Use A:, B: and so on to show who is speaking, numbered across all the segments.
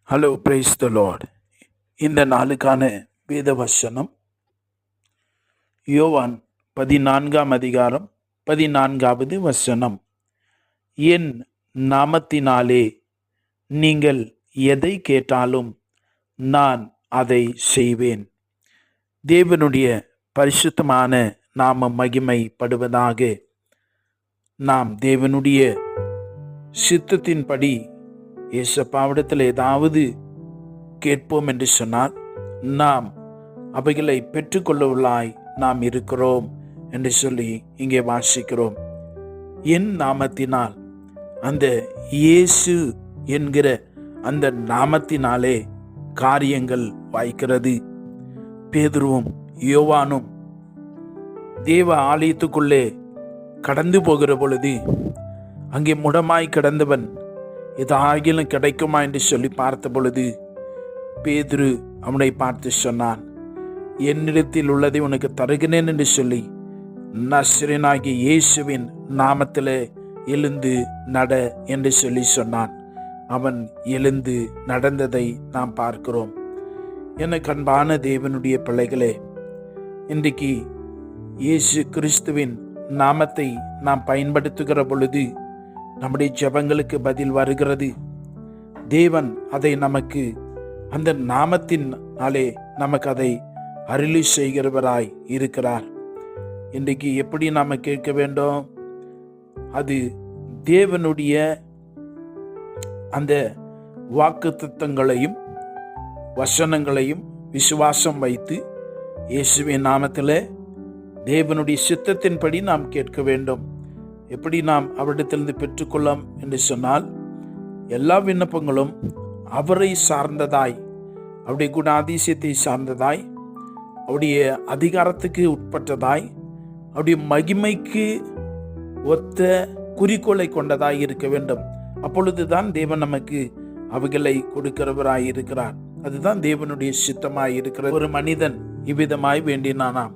A: Hello, praise the Lord. இந்த நாளுக்கான வேத வசனம் யோவான் 14 14வது வசனம். என் நாமத்தினாலே நீங்கள் எதை கேட்டாலும் நான் அதை செய்வேன். தேவனுடைய பரிசுத்தமான நாமம் மகிமைப்படுவதாக. நாம் தேவனுடைய சித்தத்தின்படி இயேசப்பாவிடத்தில் ஏதாவது கேட்போம் என்று சொன்னால் நாம் அவைகளை பெற்றுக்கொள்ளவுள்ளாய் நாம் இருக்கிறோம் என்று சொல்லி இங்கே வாசிக்கிறோம். என் நாமத்தினால், அந்த இயேசு என்கிற அந்த நாமத்தினாலே காரியங்கள் வாய்க்கிறது. பேதுருவும் யோவானும் தேவ ஆலயத்துக்குள்ளே கடந்து போகிற பொழுது அங்கே முடமாய் கிடந்தவன் ஏதாகிலும் கிடைக்குமா என்று சொல்லி பார்த்த பொழுது பேதுரு அவனை பார்த்து சொன்னான், என்னிடத்தில் உள்ளதை உனக்கு தருகிறேன் என்று சொல்லி நசரேயனாகிய இயேசுவின் நாமத்திலே எழுந்து நட என்று சொல்லி சொன்னான். அவன் எழுந்து நடந்ததை நாம் பார்க்கிறோம். எனக்கு அன்பான தேவனுடைய பிள்ளைகளே, இன்றைக்கு இயேசு கிறிஸ்துவின் நாமத்தை நாம் பயன்படுத்துகிற பொழுது நம்முடைய ஜெபங்களுக்கு பதில் வருகிறது. தேவன் அதை நமக்கு, அந்த நாமத்தினாலே நமக்கு அதை அருளி செய்கிறவராய் இருக்கிறார். இன்றைக்கு எப்படி நாம கேட்க வேண்டும்? அது தேவனுடைய அந்த வாக்குத்தத்தங்களையும் வசனங்களையும் விசுவாசம் வைத்து இயேசுவின் நாமத்திலே தேவனுடைய சித்தத்தின்படி நாம் கேட்க வேண்டும். எப்படி நாம் அவரிடத்திலிருந்து பெற்றுக்கொள்ளலாம் என்று சொன்னால், எல்லா விண்ணப்பங்களும் அவரை சார்ந்ததாய், அவருடைய குணாதிசயத்தை சார்ந்ததாய், அவருடைய அதிகாரத்துக்கு உட்பட்டதாய், அவருடைய மகிமைக்கு ஒத்த குறிக்கோளை கொண்டதாய் இருக்க வேண்டும். அப்பொழுதுதான் தேவன் நமக்கு அவைகளை கொடுக்கிறவராய் இருக்கிறார். அதுதான் தேவனுடைய சித்தமாய் இருக்கிறது. ஒரு மனிதன் இவ்விதமாய் வேண்டினானாம்.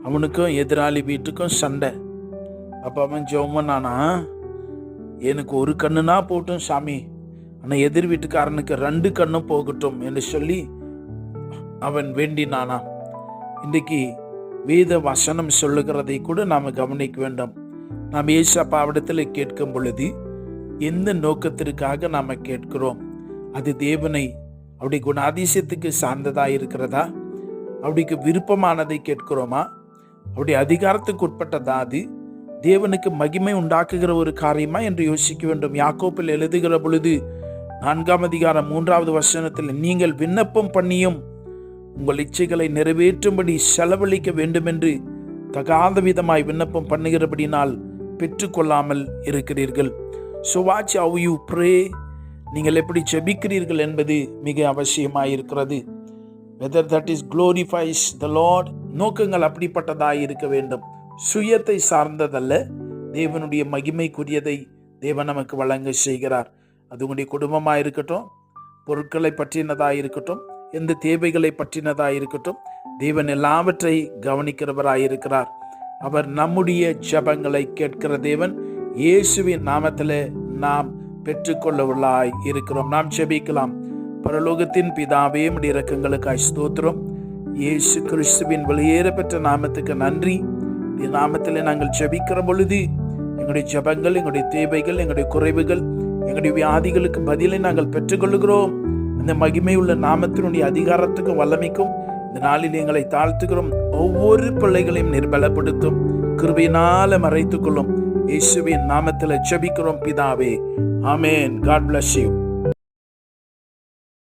A: அவனுக்கும் எதிராளி வீட்டுக்கும் சண்டை. அப்போ அவன் ஜெபம்னானா, எனக்கு ஒரு கண்ணுனா போட்டும் சாமி, ஆனால் எதிர் வீட்டுக்காரனுக்கு 2 கண்ணும் போகட்டும் என்று சொல்லி அவன் வேண்டினானா. இன்றைக்கு வேத வசனம் சொல்லுகிறதை கூட நாம் கவனிக்க வேண்டும். நாம் இயேசுவிடத்தில் கேட்கும் பொழுது எந்த நோக்கத்திற்காக நாம் கேட்கிறோம்? அது தேவனை அவருடைய குணாதிசயத்துக்கு சார்ந்ததாக இருக்கிறதா? அவருக்கு விருப்பமானதை கேட்கிறோமா? அவருடைய அதிகாரத்துக்கு உட்பட்டதா? அது தேவனுக்கு மகிமை உண்டாக்குகிற ஒரு காரியமா என்று யோசிக்க வேண்டும். யாக்கோபில் எழுதுகிற பொழுது 4 அதிகாரம் 3வது வசனத்தில், நீங்கள் விண்ணப்பம் பண்ணியும் உங்கள் இச்சைகளை நிறைவேற்றும்படி செலவழிக்க வேண்டும் என்று தகாத விதமாய் விண்ணப்பம் பண்ணுகிறபடினால் பெற்றுக்கொள்ளாமல் இருக்கிறீர்கள். So watch how you pray. நீங்கள் எப்படி ஜெபிக்கிறீர்கள் என்பது மிக அவசியமாயிருக்கிறது. Whether that is glorifies the Lord. நோக்கங்கள் அப்படிப்பட்டதாய் இருக்க வேண்டும். சுயத்தை சார்ந்ததல்ல, தேவனுடைய மகிமைக்குரியதை தேவன் நமக்கு வழங்க செய்கிறார். அது உங்களுடைய குடும்பமாக இருக்கட்டும், பொருட்களை பற்றினதாக இருக்கட்டும், எந்த தேவைகளை பற்றினதாக இருக்கட்டும், தேவன் எல்லாவற்றை கவனிக்கிறவராயிருக்கிறார். அவர் நம்முடைய ஜெபங்களை கேட்கிற தேவன். இயேசுவின் நாமத்தில் நாம் பெற்றுக்கொள்ளவர்களாய் இருக்கிறோம். நாம் ஜெபிக்கலாம். பரலோகத்தின் பிதாவே, உம்முடைய இரக்கங்களுக்காய் ஸ்தோத்திரம். இயேசு கிறிஸ்துவின் வெளியேற பெற்ற நாமத்துக்கு நன்றி. நாமத்தில் நாங்கள் ஜெபிக்கிற பொழுது எங்களுடைய ஜெபங்கள், எங்களுடைய தேவைகள், எங்களுடைய குறைவுகள், எங்களுடைய வியாதிகளுக்கு பதிலை நாங்கள் பெற்றுக்கொள்கிறோம். அந்த மகிமை உள்ள நாமத்தினுடைய அதிகாரத்துக்கும் வல்லமைக்கும் இந்த நாளில் எங்களை தாழ்த்துகிறோம். ஒவ்வொரு பிள்ளைகளையும் நிர்பலப்படுத்தும், கிருபையினால மறைத்துக் கொள்ளும். இயேசுவின் நாமத்தில் ஜெபிக்கிறோம் பிதாவே. ஆமென். God bless you.